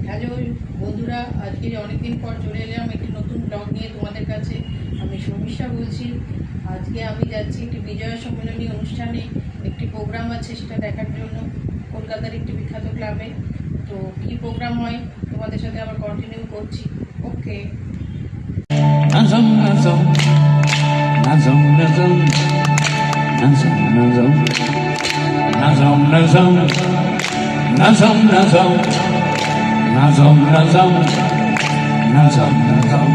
Hello বন্ধুরা, আজকে অনেকদিন পর চলে এলাম একটি নতুন ব্লগ নিয়ে তোমাদের কাছে। আমি শর্মিষ্ঠা বলছি। আজকে আমি যাচ্ছি একটি বিজয়া সম্মেলনী অনুষ্ঠানে, একটি প্রোগ্রাম আছে সেটা দেখার জন্য কলকাতার একটি বিখ্যাত ক্লাবে। তো কী প্রোগ্রাম হয় তোমাদের সাথে আবার কন্টিনিউ করছি। ওকে। Nazam, nazam, nazam, nazam, nazam, nazam, nazam, nazam, nazam, nazam, nazam, nazam, nazam, nazam.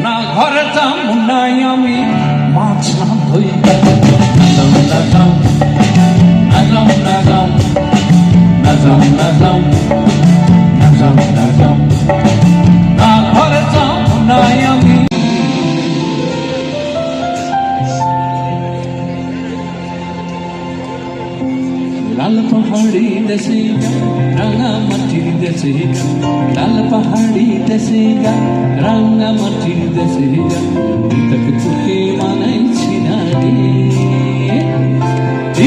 না ঘরে যাম নাই আমি মাছ না ধই নাজাম নাজাম নাজাম নাজাম নাজাম নাজাম নাজাম নাজাম না ঘরে যাম নাই আমি লাল পাহাড়ি দেশে রাঙা মাটির দেশে লাল পাহাড়ি দেশে রাঙা মাটির দেশে তাকে তোকে মানাইছি না রে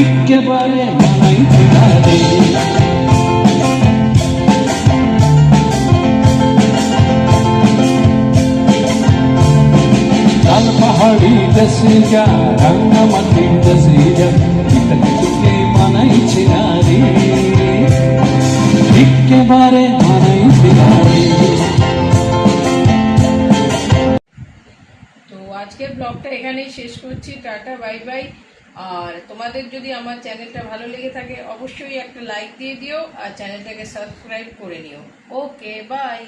একেবারে মানাইছি না রে লাল পাহাড়ি দেশে রাঙা মাটির দেশে তাকে তোকে মানাইছি না রে একেবারে মানাইছি না রে। তো আজকের ব্লগটা এখানেই শেষ করছি। Tata, bye bye. আর তোমাদের যদি আমার চ্যানেলটা ভালো লেগে থাকে অবশ্যই একটা লাইক দিয়ে দিও আর চ্যানেলটাকে সাবস্ক্রাইব করে নিও। ওকে, বাই।